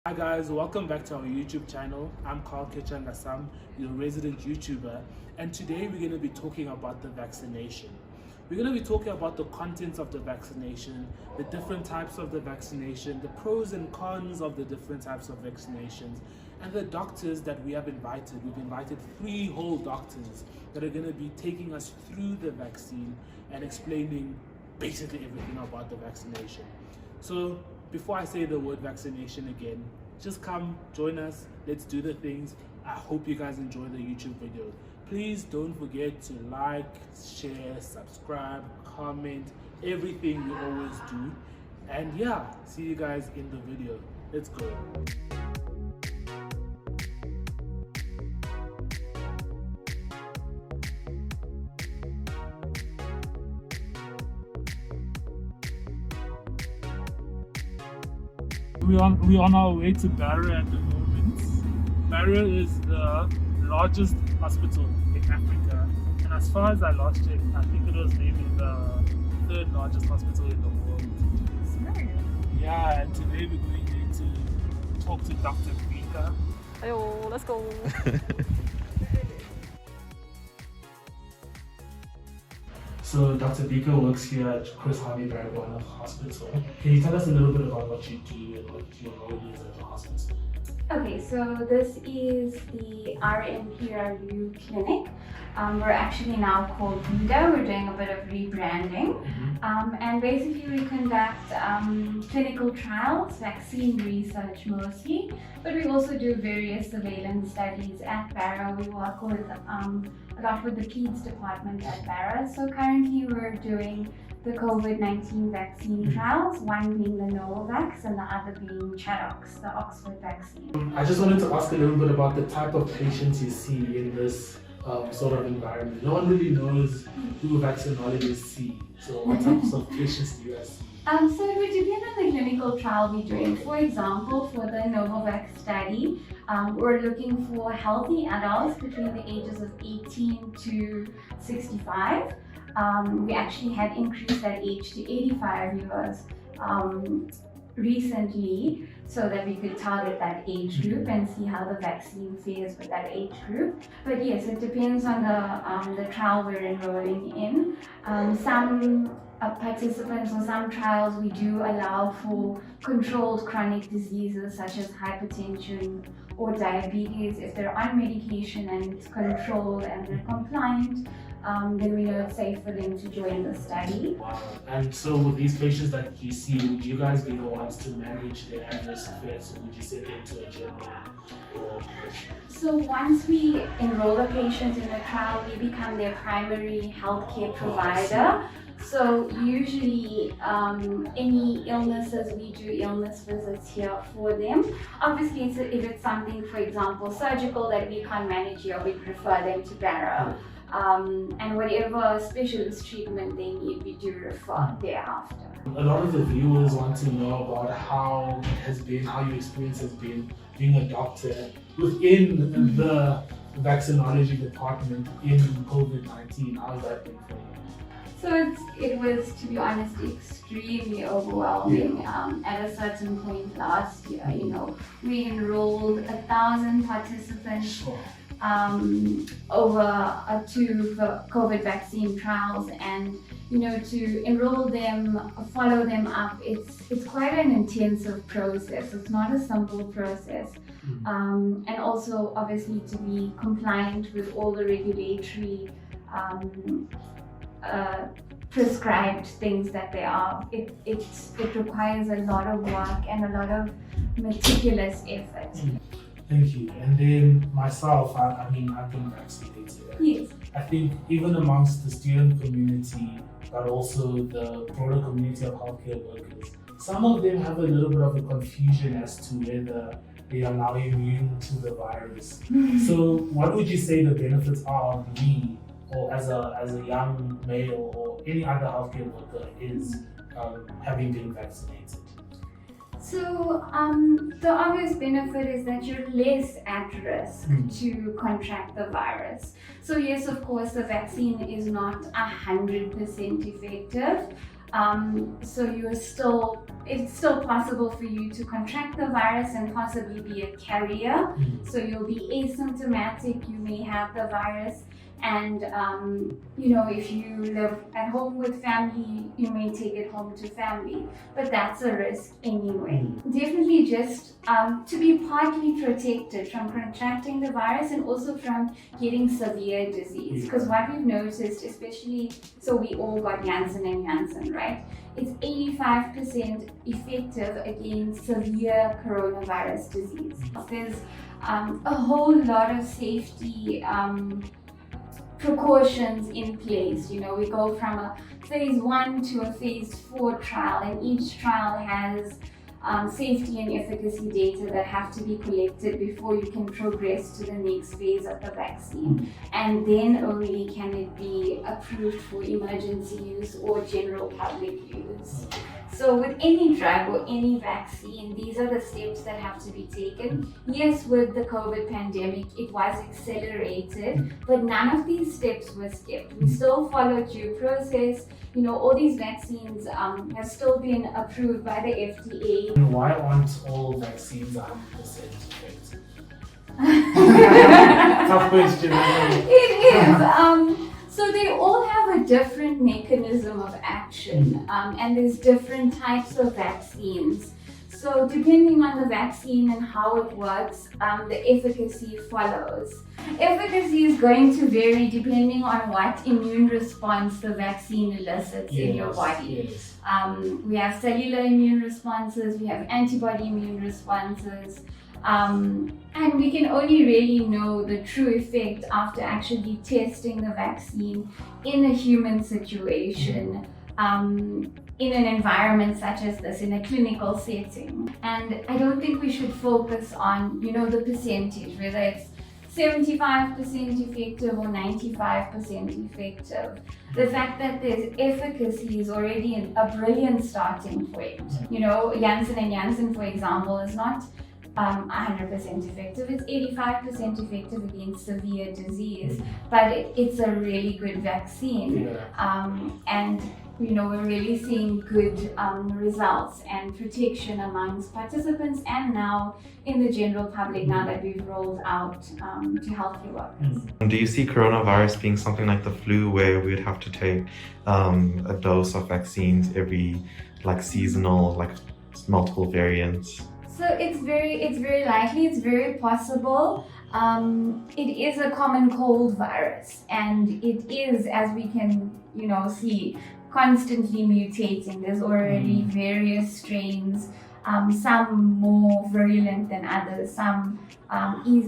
Hi guys, welcome back to our YouTube channel. I'm Karl, Ketcha and Ngassam, your resident YouTuber, and today we're going to be talking about the vaccination. We're going to be talking about the contents of the vaccination, the different types of the vaccination, the pros and cons of the different types of vaccinations, and the doctors that we have invited. We've invited 3 whole doctors that are going to be taking us through the vaccine and explaining basically everything about the vaccination. So before I say the word vaccination again, just come, join us, let's do the things. I hope you guys enjoy the YouTube video. Please don't forget to like, share, subscribe, comment, everything we always do. And yeah, see you guys in the video. Let's go. We're on our way to Barra at the moment. Barra is the largest hospital in Africa, and as far as I last checked, I think it was maybe the 3rd largest hospital in the world. Yeah, and today we're going there to talk to Dr. Bhika. Ayo, let's go. So Dr. Bhika works here at Chris Harvey Baragwanath Hospital. Can you tell us a little bit about what you do and what your role is at the hospital? Okay, so this is the RNPRU clinic. We're actually now called VIDA. We're doing a bit of rebranding. And basically we conduct clinical trials, vaccine research mostly, but we also do various surveillance studies at Barra. We work with a lot with the peds department at Barra. So currently we're doing the COVID-19 vaccine trials, one being the Novavax and the other being Chadox, the Oxford vaccine. I just wanted to ask a little bit about the type of patients you see in this sort of environment. No one really knows who vaccinologists see. So what types of patients do you guys see? So it would depend on the clinical trial we're doing. For example, for the Novavax study, we're looking for healthy adults between the ages of 18 to 65. We actually had increased that age to 85 years recently, so that we could target that age group and see how the vaccine fares with that age group. But yes, it depends on the trial we're enrolling in. Some participants or some trials we do allow for controlled chronic diseases such as hypertension or diabetes. If they're on medication and it's controlled and they're compliant, then we know it's safe for them to join the study. Wow. And so with these patients that you see, would you guys be the ones to manage their adverse effects, or would you send them to a general? So once we enroll a patient in the trial, we become their primary healthcare provider. So usually any illnesses, we do illness visits here for them. Obviously if it's something, for example, surgical that we can't manage here, we prefer them to Barra. And whatever specialist treatment they need, we do refer thereafter. A lot of the viewers want to know about how it has been, how your experience has been being a doctor within the vaccinology department in COVID-19. How's that been for you? So it was, to be honest, extremely overwhelming. At a certain point last year, we enrolled 1,000 participants over 2 COVID vaccine trials, and to enroll them, follow them up, it's quite an intensive process. It's not a simple process. And also obviously to be compliant with all the regulatory prescribed things that they are. It requires a lot of work and a lot of meticulous effort. Thank you. And then myself, I mean, I've been vaccinated. Yes. I think even amongst the student community, but also the broader community of healthcare workers, some of them have a little bit of a confusion as to whether they are now immune to the virus. So what would you say the benefits are of me, or as a young male or any other healthcare worker is having been vaccinated? So the obvious benefit is that you're less at risk to contract the virus. So yes, of course, the vaccine is not 100% effective. So it's still possible for you to contract the virus and possibly be a carrier. So you'll be asymptomatic, you may have the virus, and if you live at home with family, you may take it home to family, but that's a risk anyway. Definitely just to be partly protected from contracting the virus and also from getting severe disease, because what we've noticed, especially, so we all got Janssen and Janssen, right? It's 85% effective against severe coronavirus disease. There's a whole lot of safety precautions in place. We go from a phase 1 to a phase 4 trial, and each trial has safety and efficacy data that have to be collected before you can progress to the next phase of the vaccine. And then only can it be approved for emergency use or general public use. So with any drug or any vaccine, these are the steps that have to be taken. Yes, with the COVID pandemic, it was accelerated, but none of these steps were skipped. We still followed due process. All these vaccines have still been approved by the FDA. And why aren't all vaccines 100% effective? Tough question. It is. So they all have a different mechanism of action, and there's different types of vaccines. So depending on the vaccine and how it works, the efficacy follows. Efficacy is going to vary depending on what immune response the vaccine elicits in your body. Yes. We have cellular immune responses, we have antibody immune responses, and we can only really know the true effect after actually testing the vaccine in a human situation. In an environment such as this, in a clinical setting. And I don't think we should focus on, the percentage, whether it's 75% effective or 95% effective. The fact that there's efficacy is already a brilliant starting point. Janssen and Janssen, for example, is not 100% effective. It's 85% effective against severe disease, but it's a really good vaccine. And we're really seeing good results and protection amongst participants and now in the general public, now that we've rolled out to healthcare workers. Do you see coronavirus being something like the flu, where we'd have to take a dose of vaccines every seasonal, multiple variants? So it's very likely, it's very possible. It is a common cold virus, and it is, as we can see, constantly mutating. There's already various strains, some more virulent than others, some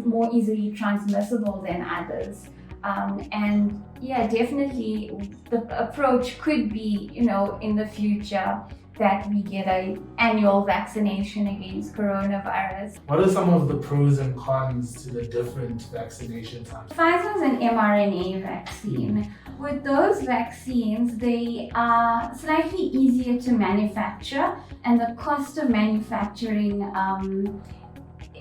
more easily transmissible than others. And yeah, definitely the approach could be, in the future, that we get an annual vaccination against coronavirus. What are some of the pros and cons to the different vaccination types? Pfizer's an mRNA vaccine. With those vaccines, they are slightly easier to manufacture, and the cost of manufacturing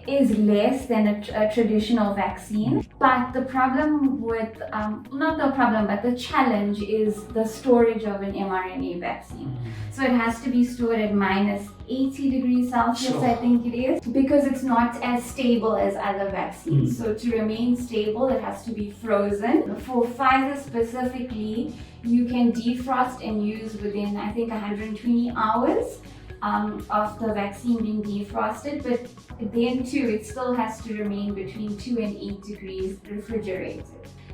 is less than a traditional vaccine. But the problem with, but the challenge is the storage of an mRNA vaccine. So it has to be stored at minus 80 degrees Celsius, I think it is, because it's not as stable as other vaccines. So to remain stable, it has to be frozen. For Pfizer specifically, you can defrost and use within, I think, 120 hours. Of the vaccine being defrosted, but then too, it still has to remain between 2 and 8 degrees refrigerated.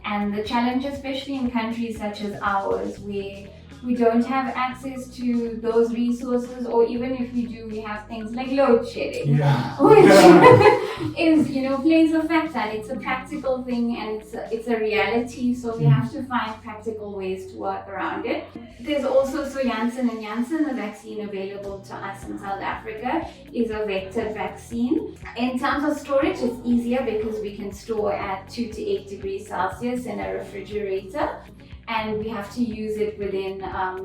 And the challenge, especially in countries such as ours, where we don't have access to those resources, or even if we do, we have things like load shedding, which is, plays a factor. It's a practical thing, and it's a reality, so we have to find practical ways to work around it. There's also, Janssen and Janssen, the vaccine available to us in South Africa is a vector vaccine. In terms of storage, it's easier because we can store at 2 to 8 degrees Celsius in a refrigerator. and we have to use it within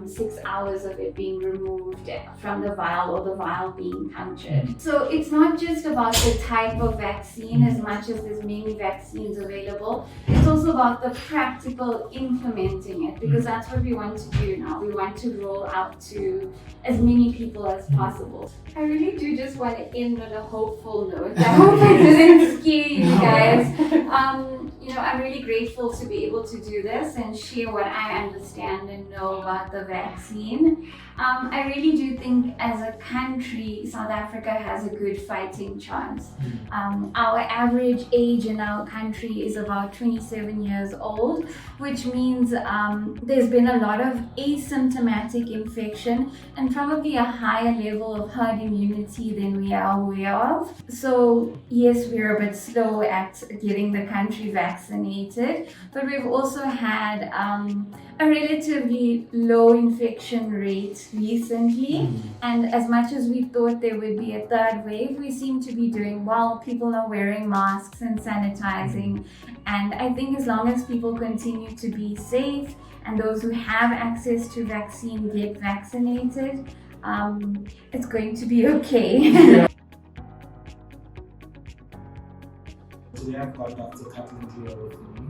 6 hours of it being removed from the vial or the vial being punctured. So it's not just about the type of vaccine as much as there's many vaccines available. It's also about the practical implementing it, because that's what we want to do now. We want to roll out to as many people as possible. I really do just want to end on a hopeful note. I hope I didn't scare you guys. I'm really grateful to be able to do this and share what I understand and know about the vaccine. I really do think as a country, South Africa has a good fighting chance. Our average age in our country is about 27 years old, which means there's been a lot of asymptomatic infection and probably a higher level of herd immunity than we are aware of. So yes, we're a bit slow at getting the country vaccinated, but we've also had a relatively low infection rate recently, and as much as we thought there would be a third wave, we seem to be doing well. People are wearing masks and sanitizing, and I think as long as people continue to be safe and those who have access to vaccine get vaccinated, it's going to be okay. Today I've got Dr. Cutland here with me,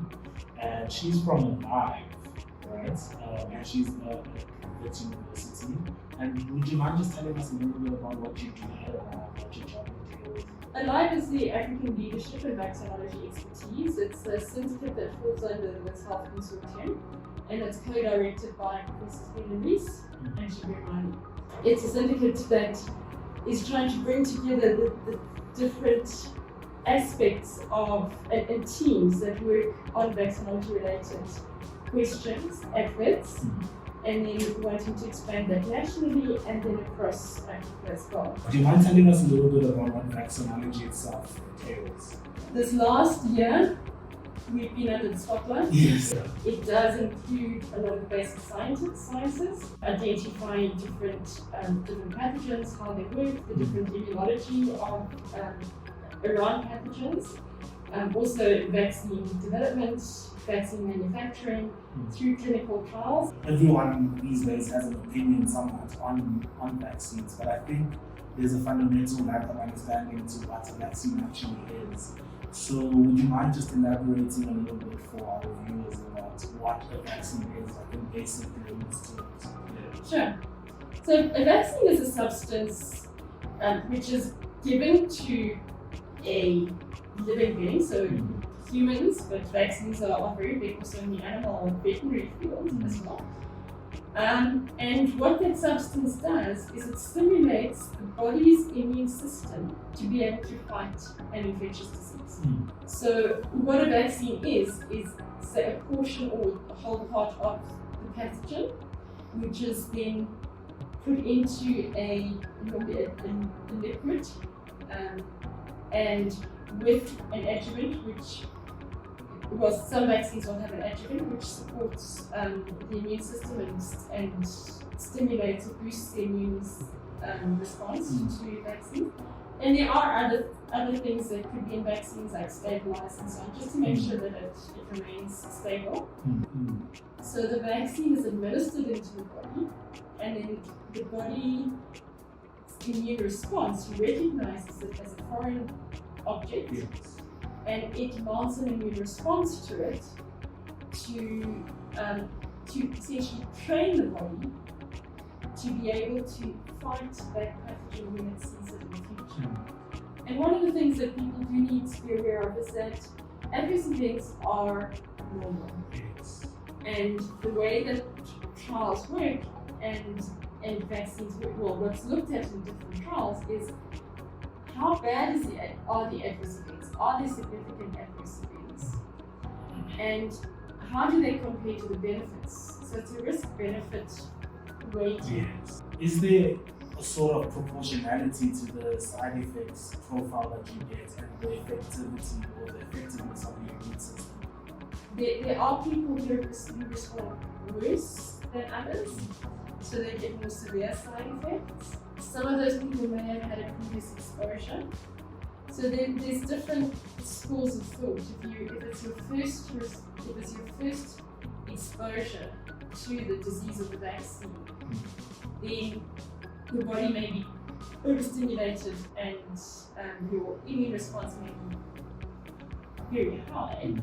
and she's from Live, right? And she's at Wits University. And would you mind just telling us a little bit about what you do here and what your job entails? Alive is the African Leadership and Vaccinology Expertise. It's a syndicate that falls under the Wits Health Consortium, and it's co-directed by Professors Reese and Kumaran. It's a syndicate that is trying to bring together the different aspects of and teams that work on vaccinology-related questions at Wits, and then wanting to expand that nationally and then across Africa as well. Do you mind telling us a little bit about what vaccinology itself entails? This last year, we've been under the spotlight. Yes. It does include a lot of basic sciences, identifying different pathogens, how they work, the different immunology of around pathogens, also vaccine development, vaccine manufacturing, through clinical trials. Everyone these days has an opinion somewhat on vaccines, but I think there's a fundamental lack of understanding to what a vaccine actually is. So would you mind just elaborating a little bit for our viewers about what a vaccine is, like in basic terms? Sure. So a vaccine is a substance which is given to a living being, so humans, but vaccines are very big also in the animal and veterinary field as well. And what that substance does is it stimulates the body's immune system to be able to fight an infectious disease. So what a vaccine is say a portion or a whole part of the pathogen, which is then put into a liquid, and with an adjuvant, which, well, some vaccines will have an adjuvant which supports the immune system and stimulates or boosts the immune response to vaccine. And there are other things that could be in vaccines, like stabilizers and so on, just to make sure that it remains stable. So the vaccine is administered into the body, and then the body's immune response recognizes it as a foreign object, and it mounts an immune response to it to essentially train the body to be able to fight that pathogen when it sees it in the future. And one of the things that people do need to be aware of is that adverse events are normal. And the way that trials work and vaccines work, well, what's looked at in different trials is how bad are the adverse events? Are there significant adverse events? And how do they compare to the benefits? So it's a risk-benefit weighting. Yes. Is there a sort of proportionality to the side effects profile that you get and the effectivity or the effectiveness of your immune system? There are people who respond worse than others, so they get more severe side effects. Some of those people may have had a previous exposure. So there's different schools of thought. If it's your first exposure to the disease of the vaccine, then your body may be overstimulated and your immune response may be very high,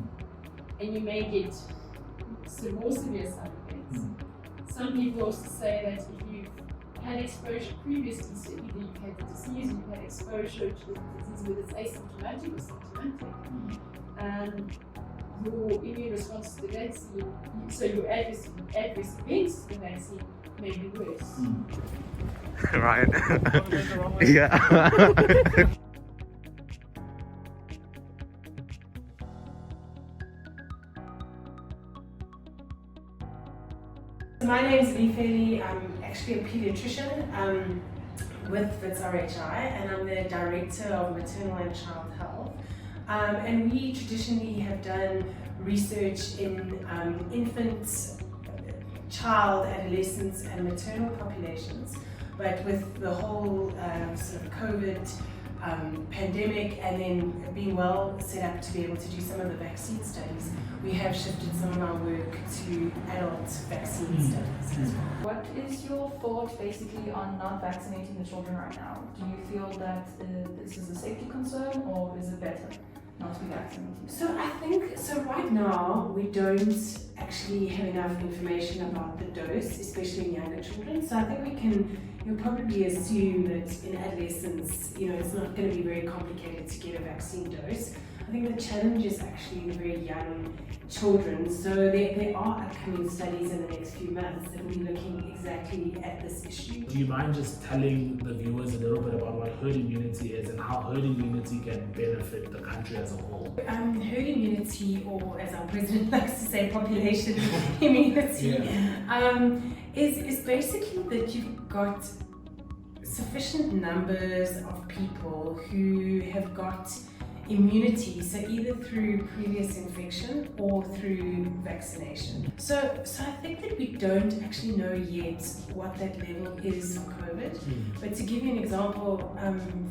and you may get more severe side effects. Some people also say that if you've had exposure previously, so either you've had the disease or you've had exposure to the disease whether it's asymptomatic or symptomatic, your immune response to the vaccine, so your adverse events to the vaccine may be worse. Right. Yeah. My name is Lee Fairlie. I'm actually a pediatrician with Wits, and I'm the Director of Maternal and Child Health. And we traditionally have done research in infants, child, adolescents and maternal populations. But with the whole sort of COVID pandemic and then being well set up to be able to do some of the vaccine studies, we have shifted some of our work to adult vaccine studies as well. What is your thought basically on not vaccinating the children right now? Do you feel that this is a safety concern, or is it better not to be vaccinated? So I think, right now we don't actually have enough information about the dose, especially in younger children. So I think you'll probably assume that in adolescents, it's not going to be very complicated to get a vaccine dose. I think the challenge is actually in very young children. So there are upcoming studies in the next few months that will be looking exactly at this issue. Do you mind just telling the viewers a little bit about what herd immunity is and how herd immunity can benefit the country as a whole? Herd immunity, or as our president likes to say, population immunity, is basically that you've got sufficient numbers of people who have got immunity, so either through previous infection or through vaccination. So I think that we don't actually know yet what that level is for COVID. But to give you an example,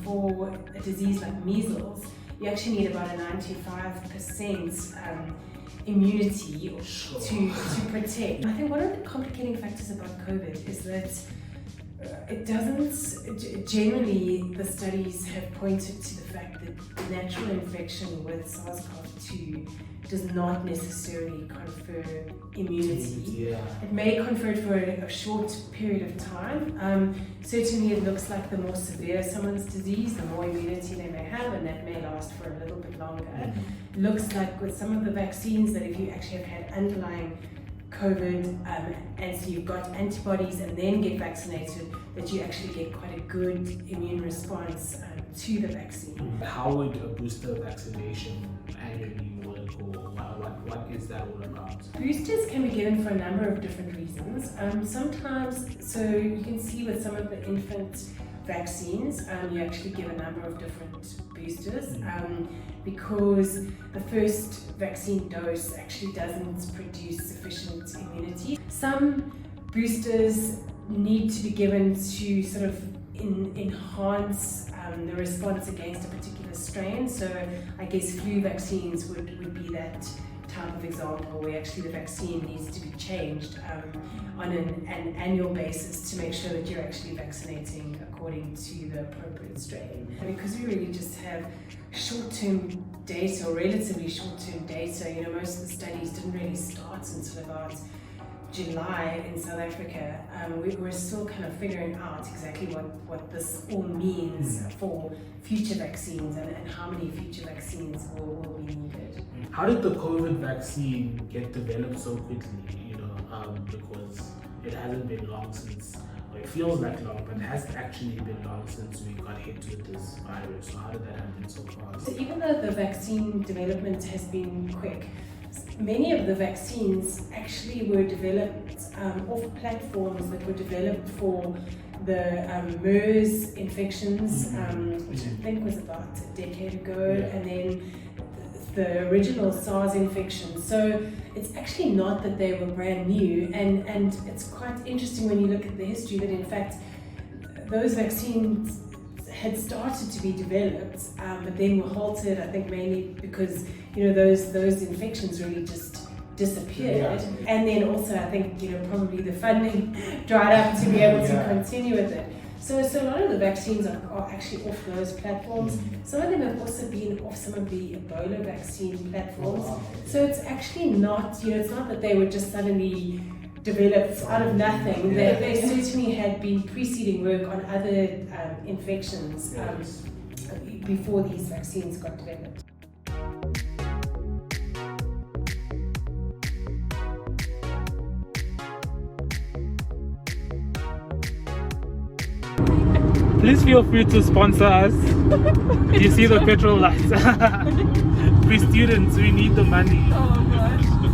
for a disease like measles, you actually need about a 95% immunity to protect. I think one of the complicating factors about COVID is that it doesn't, generally the studies have pointed to the fact that natural infection with SARS-CoV-2 does not necessarily confer immunity. It may confer it for a short period of time. Certainly it looks like the more severe someone's disease, the more immunity they may have, and that may last for a little bit longer. It looks like with some of the vaccines that if you actually have had underlying COVID and so you've got antibodies and then get vaccinated, that you actually get quite a good immune response to the vaccine. How would a booster vaccination annually work, or what is that all about? Boosters can be given for a number of different reasons. Sometimes, so you can see with some of the infant vaccines, you actually give a number of different boosters because the first vaccine dose actually doesn't produce sufficient immunity. Some boosters need to be given to sort of enhance the response against a particular strain. So I guess flu vaccines would be that type of example where actually the vaccine needs to be changed on an annual basis to make sure that you're actually vaccinating according to the appropriate strain. Because we really just have short-term data, or relatively short-term data, most of the studies didn't really start until about July in South Africa. We're still kind of figuring out exactly what this all means for future vaccines and how many future vaccines will be needed. How did the COVID vaccine get developed so quickly? Because it hasn't been long since, or it feels like long, but it hasn't actually been long since we got hit with this virus. So how did that happen so fast? So even though the vaccine development has been quick, many of the vaccines actually were developed off platforms that were developed for the MERS infections, which I think was about a decade ago, and then the original SARS infection. So it's actually not that they were brand new, and it's quite interesting when you look at the history that in fact those vaccines had started to be developed, but then were halted, I think mainly because those infections really just disappeared, and then also I think probably the funding dried up to be able to continue with it. So a lot of the vaccines are actually off those platforms. Some of them have also been off some of the Ebola vaccine platforms. So it's actually not, it's not that they were just suddenly developed out of nothing. They certainly had been preceding work on other infections before these vaccines got developed. Please feel free to sponsor us. You see the petrol lights. We students, we need the money. Oh gosh.